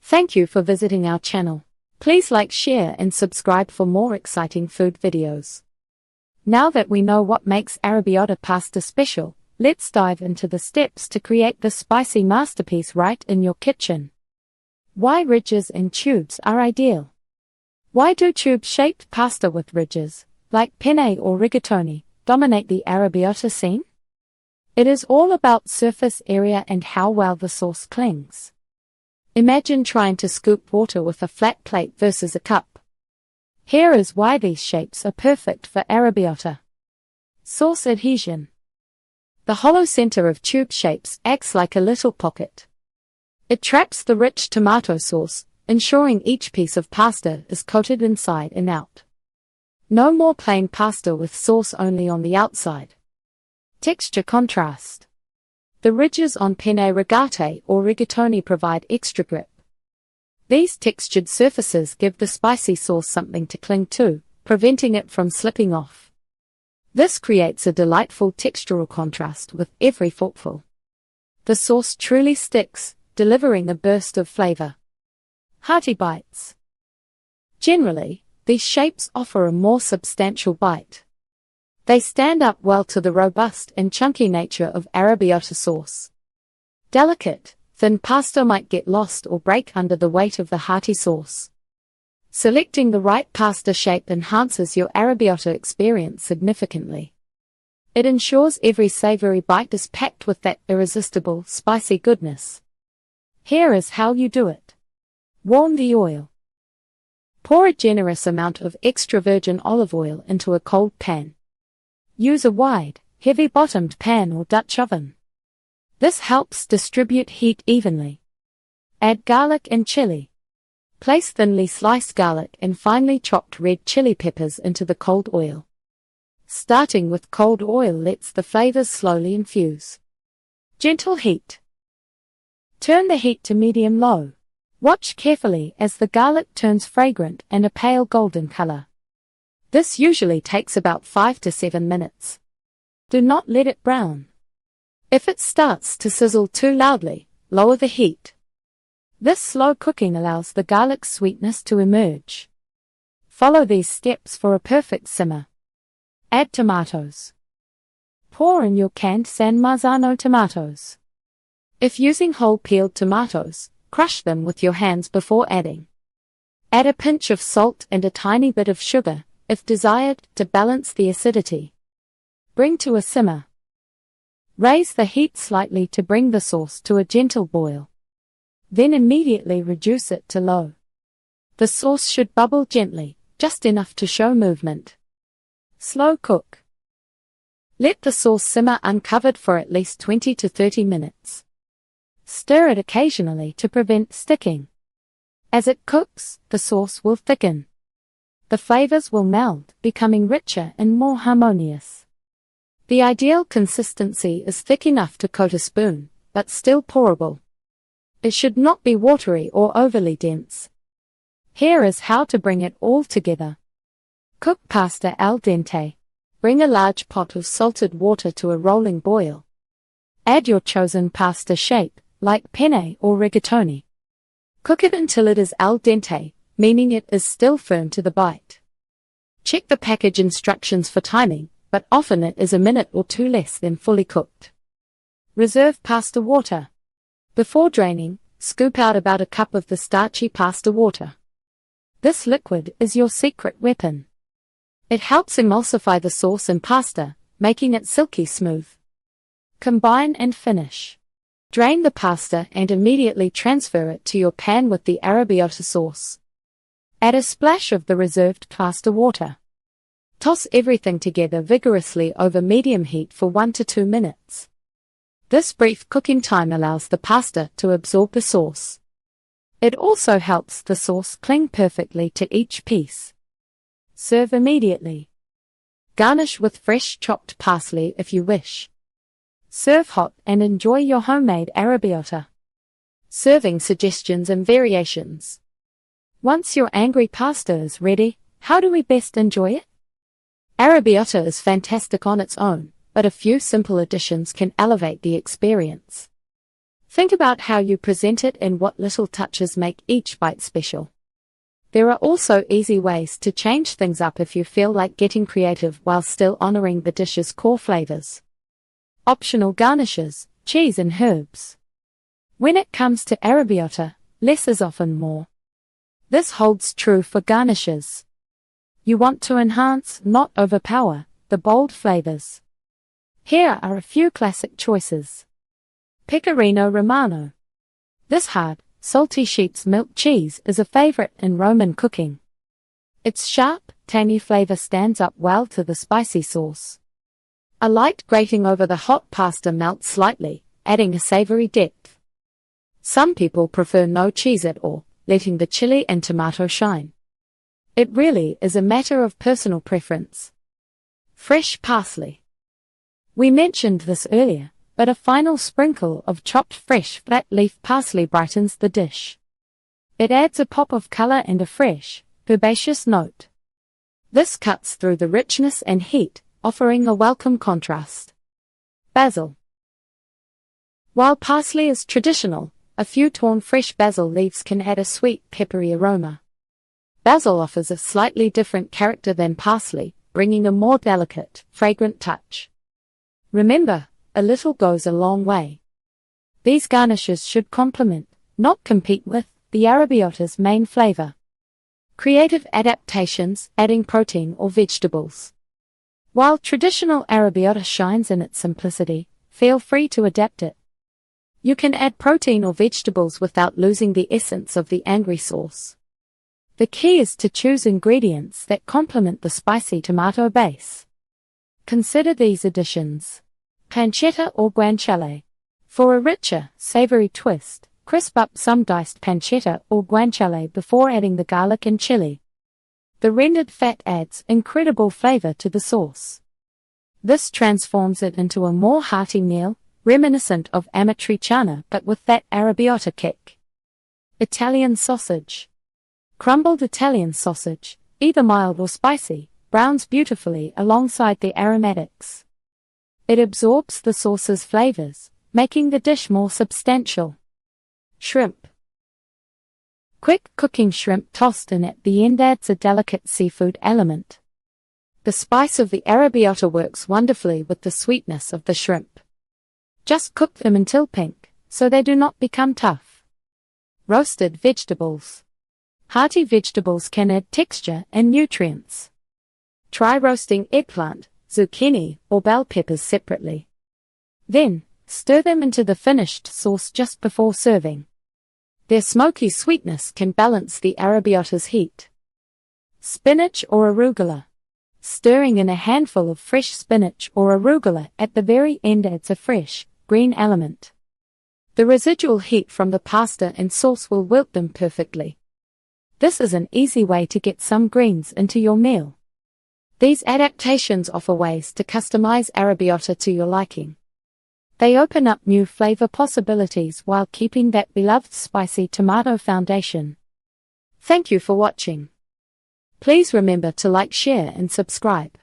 Thank you for visiting our channel. Please like, share and subscribe for more exciting food videos. Now that we know what makes arrabbiata pasta special, let's dive into the steps to create this spicy masterpiece right in your kitchen. Why ridges and tubes are ideal. Why do tube-shaped pasta with ridges, like penne or rigatoni, dominate the arrabbiata scene? It is all about surface area and how well the sauce clings. Imagine trying to scoop water with a flat plate versus a cup. Here is why these shapes are perfect for arrabbiata. Sauce adhesion. The hollow center of tube shapes acts like a little pocket. It traps the rich tomato sauce, ensuring each piece of pasta is coated inside and out. No more plain pasta with sauce only on the outside. Texture contrast. The ridges on penne rigate or rigatoni provide extra grip. These textured surfaces give the spicy sauce something to cling to, preventing it from slipping off. This creates a delightful textural contrast with every forkful. The sauce truly sticks, delivering a burst of flavor. Hearty bites. Generally, these shapes offer a more substantial bite. They stand up well to the robust and chunky nature of arrabbiata sauce. Delicate, thin pasta might get lost or break under the weight of the hearty sauce. Selecting the right pasta shape enhances your arrabbiata experience significantly. It ensures every savory bite is packed with that irresistible, spicy goodness. Here is how you do it. Warm the oil. Pour a generous amount of extra virgin olive oil into a cold pan. Use a wide, heavy-bottomed pan or Dutch oven. This helps distribute heat evenly. Add garlic and chili. Place thinly sliced garlic and finely chopped red chili peppers into the cold oil. Starting with cold oil lets the flavors slowly infuse. Gentle heat. Turn the heat to medium-low. Watch carefully as the garlic turns fragrant and a pale golden color. This usually takes about 5 to 7 minutes. Do not let it brown. If it starts to sizzle too loudly, lower the heat. This slow cooking allows the garlic's sweetness to emerge. Follow these steps for a perfect simmer. Add tomatoes. Pour in your canned San Marzano tomatoes. If using whole peeled tomatoes, crush them with your hands before adding. Add a pinch of salt and a tiny bit of sugar, if desired, to balance the acidity. Bring to a simmer. Raise the heat slightly to bring the sauce to a gentle boil. Then immediately reduce it to low. The sauce should bubble gently, just enough to show movement. Slow cook. Let the sauce simmer uncovered for at least 20 to 30 minutes. Stir it occasionally to prevent sticking. As it cooks, the sauce will thicken. The flavors will meld, becoming richer and more harmonious. The ideal consistency is thick enough to coat a spoon, but still pourable. It should not be watery or overly dense. Here is how to bring it all together. Cook pasta al dente. Bring a large pot of salted water to a rolling boil. Add your chosen pasta shape, like penne or rigatoni. Cook it until it is al dente, meaning it is still firm to the bite. Check the package instructions for timing, but often it is a minute or two less than fully cooked. Reserve pasta water. Before draining, scoop out about a cup of the starchy pasta water. This liquid is your secret weapon. It helps emulsify the sauce and pasta, making it silky smooth. Combine and finish. Drain the pasta and immediately transfer it to your pan with the arrabbiata sauce. Add a splash of the reserved pasta water. Toss everything together vigorously over medium heat for 1 to 2 minutes. This brief cooking time allows the pasta to absorb the sauce. It also helps the sauce cling perfectly to each piece. Serve immediately. Garnish with fresh chopped parsley if you wish. Serve hot and enjoy your homemade arrabbiata. Serving suggestions and variations. Once your angry pasta is ready, how do we best enjoy it? Arrabbiata is fantastic on its own, but a few simple additions can elevate the experience. Think about how you present it and what little touches make each bite special. There are also easy ways to change things up if you feel like getting creative while still honoring the dish's core flavors. Optional garnishes, cheese and herbs. When it comes to arrabbiata, less is often more. This holds true for garnishes. You want to enhance, not overpower, the bold flavors. Here are a few classic choices. Pecorino Romano. This hard, salty sheep's milk cheese is a favorite in Roman cooking. Its sharp, tangy flavor stands up well to the spicy sauce. A light grating over the hot pasta melts slightly, adding a savory depth. Some people prefer no cheese at all, letting the chili and tomato shine. It really is a matter of personal preference. Fresh parsley. We mentioned this earlier, but a final sprinkle of chopped fresh flat-leaf parsley brightens the dish. It adds a pop of color and a fresh, herbaceous note. This cuts through the richness and heat, offering a welcome contrast. Basil. While parsley is traditional, a few torn fresh basil leaves can add a sweet, peppery aroma. Basil offers a slightly different character than parsley, bringing a more delicate, fragrant touch. Remember, a little goes a long way. These garnishes should complement, not compete with, the arrabbiata's main flavor. Creative adaptations, adding protein or vegetables. While traditional arrabbiata shines in its simplicity, feel free to adapt it. You can add protein or vegetables without losing the essence of the angry sauce. The key is to choose ingredients that complement the spicy tomato base. Consider these additions. Pancetta or guanciale. For a richer, savory twist, crisp up some diced pancetta or guanciale before adding the garlic and chili. The rendered fat adds incredible flavor to the sauce. This transforms it into a more hearty meal, reminiscent of amatriciana but with that arrabbiata kick. Italian sausage. Crumbled Italian sausage, either mild or spicy, browns beautifully alongside the aromatics. It absorbs the sauce's flavors, making the dish more substantial. Shrimp. Quick cooking shrimp tossed in at the end adds a delicate seafood element. The spice of the arrabbiata works wonderfully with the sweetness of the shrimp. Just cook them until pink, so they do not become tough. Roasted vegetables. Hearty vegetables can add texture and nutrients. Try roasting eggplant, zucchini, or bell peppers separately. Then, stir them into the finished sauce just before serving. Their smoky sweetness can balance the arrabbiata's heat. Spinach or arugula. Stirring in a handful of fresh spinach or arugula at the very end adds a fresh, green element. The residual heat from the pasta and sauce will wilt them perfectly. This is an easy way to get some greens into your meal. These adaptations offer ways to customize arrabbiata to your liking. They open up new flavor possibilities while keeping that beloved spicy tomato foundation. Thank you for watching. Please remember to like, share and subscribe.